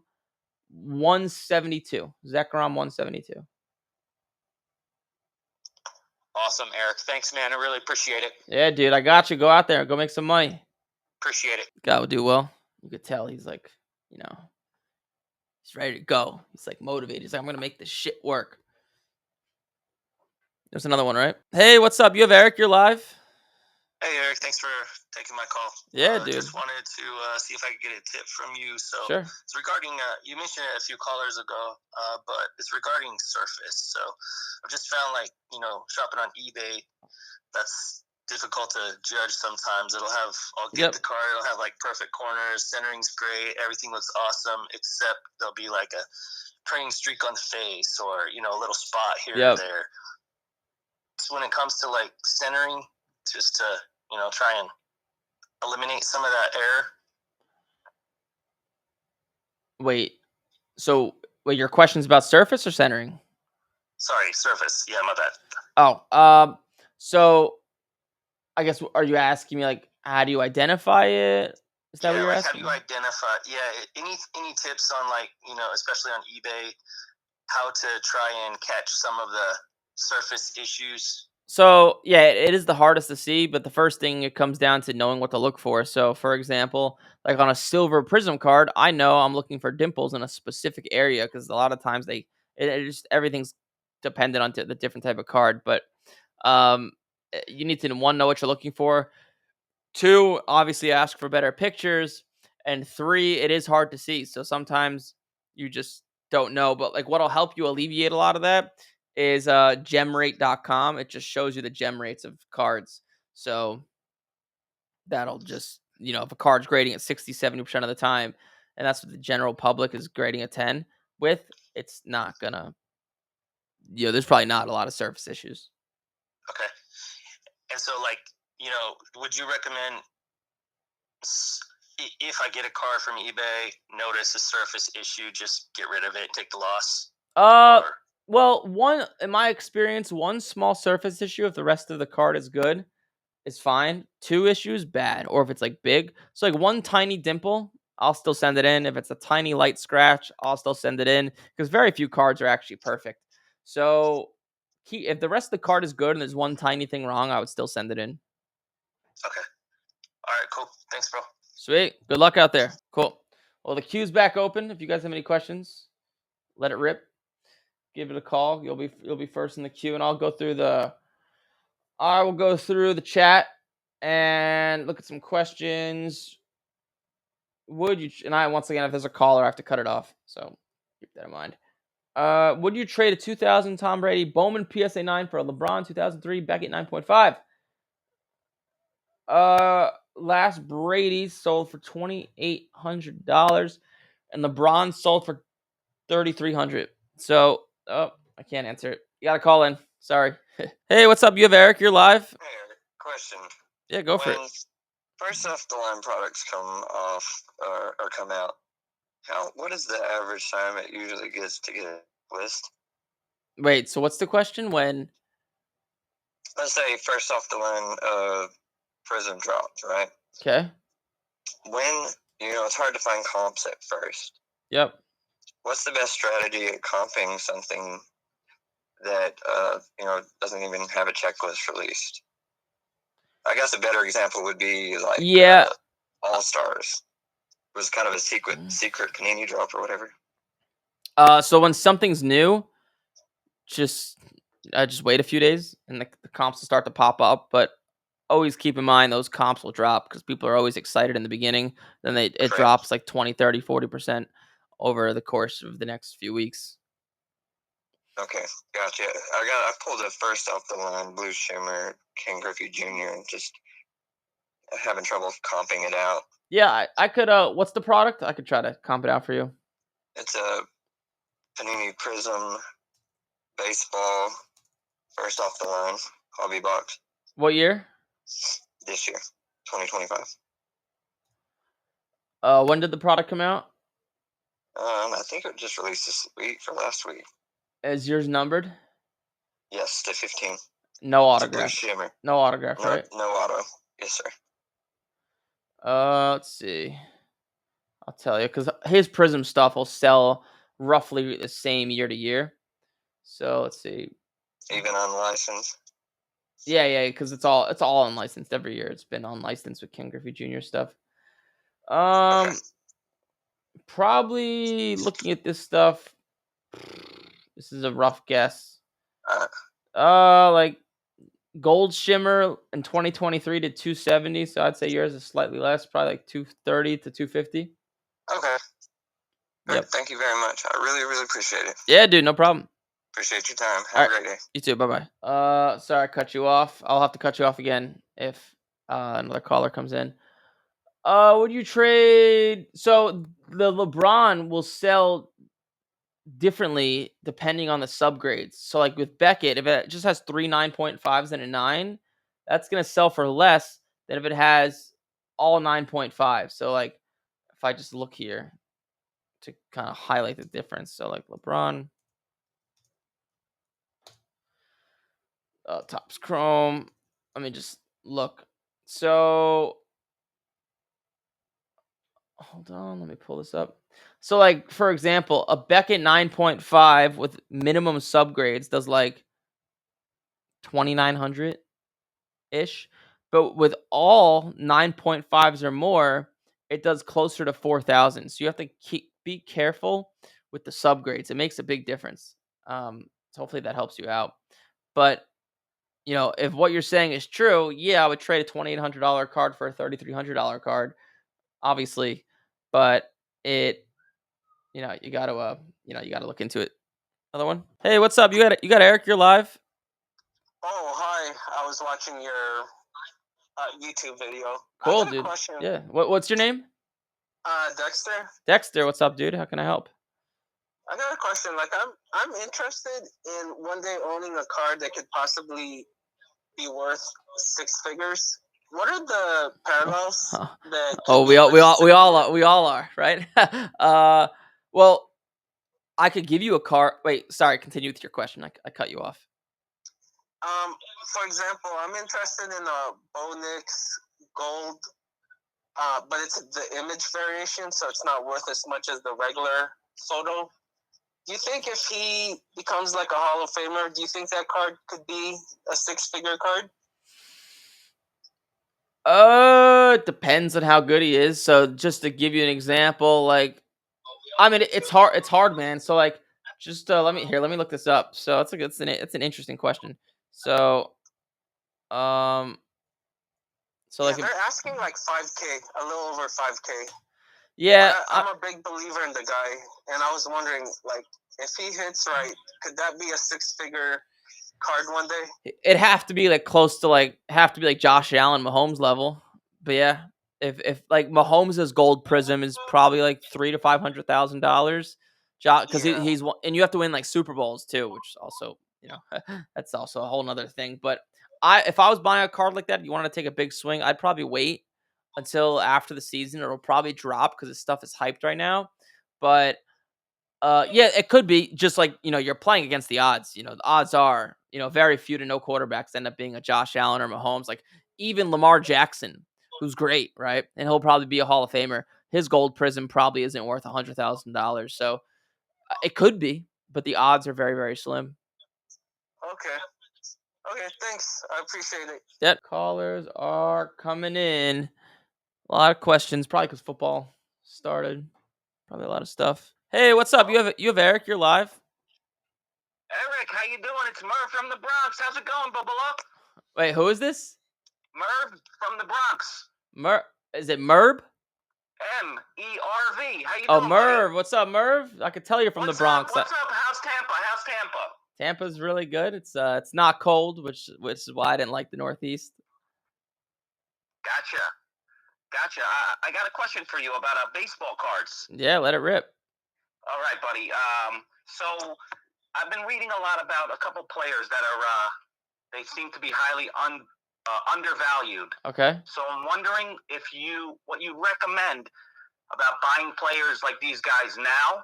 172. Zekrom 172. Awesome, Eric. Thanks, man. I really appreciate it. Yeah, dude, I got you. Go out there. Go make some money. Appreciate it. Guy will do well. You could tell he's like, he's ready to go. He's like motivated. He's like, I'm going to make this shit work. There's another one, right? Hey, what's up? You have Eric. You're live. Hey, Eric, thanks for taking my call. Yeah, dude. Just wanted to see if I could get a tip from you. So Sure. it's regarding, you mentioned it a few callers ago, but it's regarding Surface. So I've just found, like, shopping on eBay, that's difficult to judge sometimes. I'll get the car, it'll have, like, perfect corners, centering's great, everything looks awesome, except there'll be, like, a printing streak on the face or, a little spot here or there. So when it comes to, like, centering, just to try and eliminate some of that error. Wait, your question's about Surface or centering? Sorry, Surface. Yeah, my bad. Oh, so I guess, are you asking me, like, how do you identify it? Is that what you're asking? How do you identify? Yeah, any tips on, like, especially on eBay, how to try and catch some of the Surface issues? So, yeah, it is the hardest to see, but the first thing, it comes down to knowing what to look for. So, for example, like on a silver Prism card, I know I'm looking for dimples in a specific area because a lot of times everything's dependent on the different type of card. But you need to, one, know what you're looking for. Two, obviously ask for better pictures. And three, it is hard to see. So sometimes you just don't know. But like what'll help you alleviate a lot of that is gemrate.com. It just shows you the gem rates of cards. So that'll just, if a card's grading at 60, 70% of the time, and that's what the general public is grading a 10 with, it's not gonna, there's probably not a lot of surface issues. Okay. And so, like, would you recommend, if I get a card from eBay, notice a surface issue, just get rid of it, take the loss? Well, in my experience, one small surface issue, if the rest of the card is good, is fine. Two issues, bad. Or if it's like big. So like one tiny dimple, I'll still send it in. If it's a tiny light scratch, I'll still send it in. Because very few cards are actually perfect. So if the rest of the card is good and there's one tiny thing wrong, I would still send it in. Okay. All right, cool. Thanks, bro. Sweet. Good luck out there. Cool. Well, the queue's back open. If you guys have any questions, let it rip. Give it a call. You'll be first in the queue, and I will go through the chat and look at some questions. Once again, if there's a caller, I have to cut it off. So keep that in mind. Would you trade a 2000 Tom Brady Bowman PSA 9 for a LeBron 2003 Beckett 9.5? Last Brady sold for $2,800, and LeBron sold for $3,300. So, I can't answer it. You gotta call in. Sorry. Hey, what's up? You have Eric. You're live. Hey, Eric. Question. Yeah, go for it. First off the line products come off or come out, what is the average time it usually gets to get a list? Wait, so what's the question? When? Let's say first off the line, Prism dropped, right? Okay. When, it's hard to find comps at first. Yep. What's the best strategy at comping something that, doesn't even have a checklist released? I guess a better example would be like All Stars. It was kind of a secret Panini drop or whatever. So when something's new, just wait a few days and the comps will start to pop up. But always keep in mind those comps will drop because people are always excited in the beginning. Then it drops like 20, 30, 40% over the course of the next few weeks. Okay, gotcha. I pulled it first off the line, Blue Shimmer, Ken Griffey Jr., and just having trouble comping it out. Yeah, I could. What's the product? I could try to comp it out for you. It's a Panini Prism baseball, first off the line, hobby box. What year? This year, 2025. When did the product come out? I think it just released this week for last week. Is yours numbered? Yes, to 15. No It's a blue autograph. shimmer. No autograph, right? No auto. Yes, sir. Let's see. I'll tell you, because his Prism stuff will sell roughly the same year to year. So let's see. Even on license. Yeah, because it's all unlicensed every year. It's been unlicensed with Ken Griffey Jr. stuff. Okay. Probably looking at this stuff. This is a rough guess. Like Gold Shimmer in 2023 to 270. So I'd say yours is slightly less, probably like 230 to 250. Okay. Yep. Thank you very much. I really, really appreciate it. Yeah, dude, no problem. Appreciate your time. Have a great day. You too. Bye bye. Sorry I cut you off. I'll have to cut you off again if another caller comes in. Would you trade? So the LeBron will sell differently depending on the subgrades. So like with Beckett, if it just has 3 9.5s and a 9, that's gonna sell for less than if it has all 9.5. So like if I just look here to kind of highlight the difference. So like LeBron. Topps Chrome. Let me just look. So hold on, let me pull this up. So like for example, a Beckett 9.5 with minimum subgrades does like 2,900 ish, but with all 9.5s or more, it does closer to 4,000. So you have to be careful with the subgrades. It makes a big difference. So hopefully that helps you out. But if what you're saying is true, yeah, I would trade a $2,800 card for a $3,300 card, obviously. But you gotta look into it. Another one. Hey, what's up? You got Eric. You're live. Oh, hi. I was watching your YouTube video. Cool, I got a dude. question. Yeah. What's your name? Dexter. Dexter. What's up, dude? How can I help? I got a question. Like, I'm interested in one day owning a card that could possibly be worth 6 figures. What are the parallels that? We all are, right? Well, I could give you a card. Wait, sorry. Continue with your question. I cut you off. For example, I'm interested in a Bonix Gold, but it's the image variation, so it's not worth as much as the regular photo. Do you think if he becomes like a Hall of Famer, do you think that card could be a 6-figure card? It depends on how good he is. So just to give you an example, like, I mean, it's hard, man. So like, just let me look this up. So it's an interesting question. So, like, they're asking like 5K, a little over 5K. Yeah, I'm a big believer in the guy, and I was wondering, like, if he hits right, could that be a 6-figure card one day? It'd have to be like close to like Josh Allen, Mahomes level. But yeah, if like Mahomes' gold prism is probably like $300,000 to $500,000, because he's and you have to win like Super Bowls too, which also that's also a whole nother thing. But if I was buying a card like that, you want to take a big swing, I'd probably wait until after the season. It'll probably drop because this stuff is hyped right now. But yeah, it could be just like, you're playing against the odds. The odds are, very few to no quarterbacks end up being a Josh Allen or Mahomes. Like even Lamar Jackson, who's great, right? And he'll probably be a Hall of Famer. His gold prism probably isn't worth $100,000. So it could be, but the odds are very, very slim. Okay, thanks. I appreciate it. Yep. Callers are coming in. A lot of questions, probably because football started. Probably a lot of stuff. Hey, what's up? You have Eric. You're live. Eric, how you doing? It's Merv from the Bronx. How's it going, Bubba? Wait, who is this? Merv from the Bronx. Is it Merv? MERV. How you doing? Oh, Merv. Buddy? What's up, Merv? I could tell you're from the Bronx. What's up? How's Tampa? Tampa's really good. It's not cold, which is why I didn't like the Northeast. Gotcha. I got a question for you about baseball cards. Yeah, let it rip. All right, buddy. So I've been reading a lot about a couple players that are they seem to be highly undervalued. Okay. So I'm wondering what you recommend about buying players like these guys now,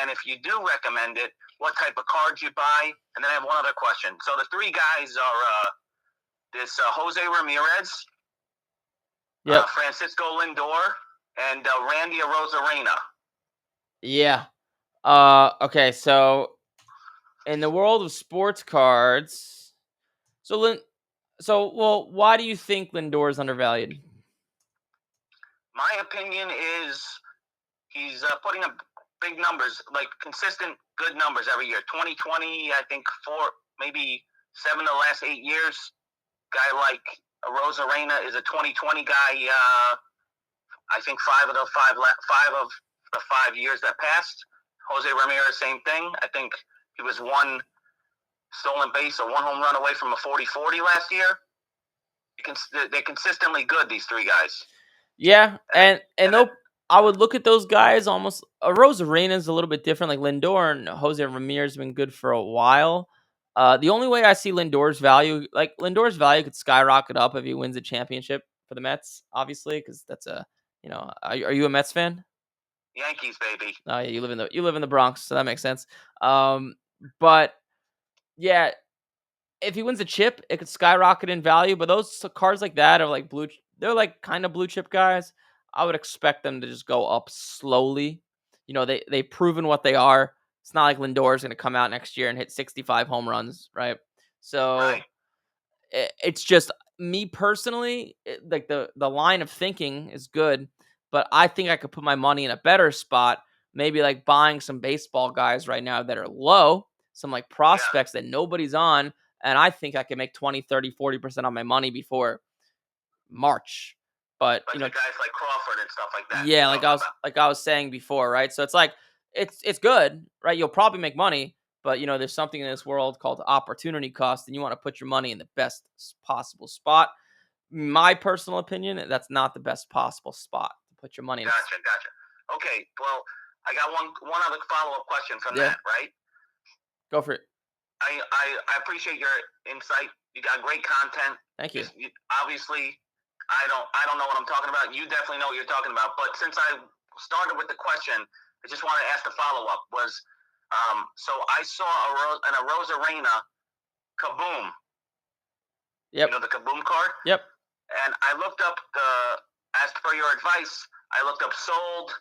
And if you do recommend it, what type of cards you buy? And then I have one other question. So the three guys are this Jose Ramirez, Yep. Francisco Lindor, and Randy Arozarena. Yeah. Okay, so in the world of sports cards, well, why do you think Lindor is undervalued? My opinion is he's putting up big numbers, like consistent good numbers every year. 2020, I think maybe 7 of the last 8 years. Guy like Rosarena is a 2020 guy. I think 5 of the 5 years that passed. Jose Ramirez, same thing. I think he was one stolen base or one home run away from a 40-40 last year. They're consistently good, these three guys. Yeah, and I would look at those guys almost. Rosarena is a little bit different. Like Lindor and Jose Ramirez have been good for a while. The only way I see Lindor's value could skyrocket up if he wins a championship for the Mets, obviously, because that's are you a Mets fan? Yankees, baby. Oh yeah, you live in the Bronx, so that makes sense. But yeah, if he wins a chip, it could skyrocket in value. But those cards like that are like they're like kind of blue chip guys. I would expect them to just go up slowly. They've proven what they are. It's not like Lindor is going to come out next year and hit 65 home runs, right? So Right. it's just me personally. Like the line of thinking is good, but I think I could put my money in a better spot. Maybe like buying some baseball guys right now that are low, some like prospects that nobody's on. And I think I can make 20, 30, 40% on my money before March. But the guys like Crawford and stuff like that. yeah, like I was saying before, right? So it's like it's good, right? You'll probably make money, but there's something in this world called opportunity cost, and you want to put your money in the best possible spot. My personal opinion, that's not the best possible spot to put your money in. Gotcha. Okay, well, I got one other follow-up question from that, right? Go for it. I appreciate your insight. You got great content. Thank you. Obviously, I don't know what I'm talking about. You definitely know what you're talking about. But since I started with the question, I just want to ask the follow-up. So I saw an Arozarena Kaboom. Yep. You know the Kaboom card? Yep. And I looked up asked for your advice. I looked up sold.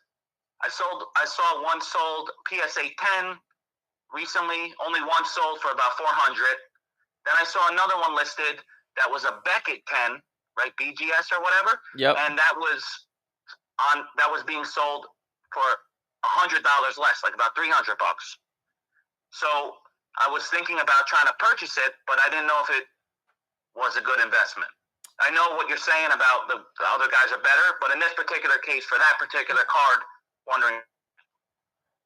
I saw one sold PSA 10 recently. Only one sold for about 400. Then I saw another one listed that was a Beckett 10, right? BGS or whatever. Yep. And that was being sold for $100 less, like about $300. So I was thinking about trying to purchase it, but I didn't know if it was a good investment. I know what you're saying about the other guys are better, but in this particular case, for that particular card, wondering.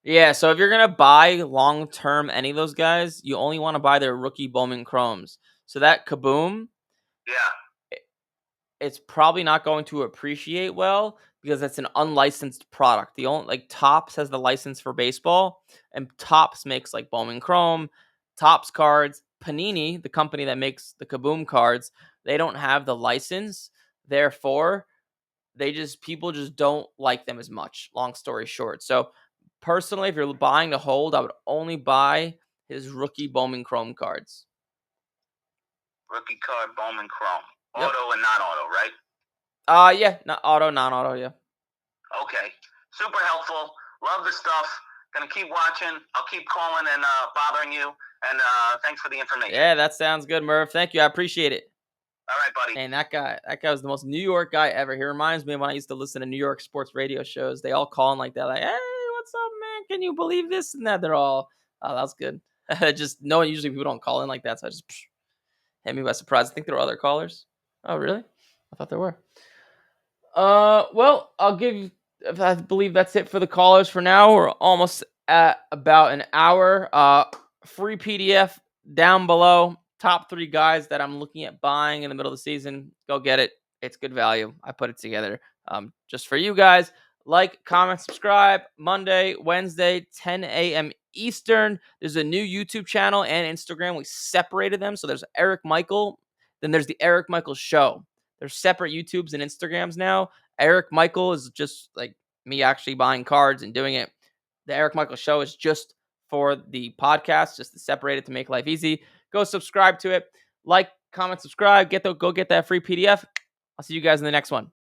Yeah, so if you're going to buy long-term any of those guys, you only want to buy their rookie Bowman Chromes. So that Kaboom, it's probably not going to appreciate well because it's an unlicensed product. The only like Topps has the license for baseball, and Topps makes like Bowman Chrome, Topps cards. Panini, the company that makes the Kaboom cards, they don't have the license. Therefore, people just don't like them as much. Long story short. So personally, if you're buying to hold, I would only buy his rookie Bowman Chrome cards. Rookie card Bowman Chrome. Yep. Auto and non-auto, right? Yeah, not auto, non-auto, yeah. Okay. Super helpful. Love the stuff. Gonna keep watching. I'll keep calling and bothering you. And thanks for the information. Yeah, that sounds good, Merv. Thank you. I appreciate it. All right, buddy. And that guy was the most New York guy ever. He reminds me of when I used to listen to New York sports radio shows. They all call him like that, like, "Hey, what's up, man? Can you believe this and that?" They're all, "Oh, that's good." Just knowing usually people don't call in like that, so I just hit me by surprise. I think there were other callers. Oh, really? I thought there were. Well, I believe that's it for the callers for now. We're almost at about an hour. Free PDF down below. Top 3 guys that I'm looking at buying in the middle of the season. Go get it. It's good value. I put it together just for you guys. Like, comment, subscribe. Monday, Wednesday, 10 a.m. Eastern. There's a new YouTube channel and Instagram. We separated them. So there's Eric Michael. Then there's the Eric Michael Show. There's separate YouTubes and Instagrams now. Eric Michael is just like me actually buying cards and doing it. The Eric Michael Show is just for the podcast, just to separate it to make life easy. Go subscribe to it. Like, comment, subscribe. Go get that free PDF. I'll see you guys in the next one.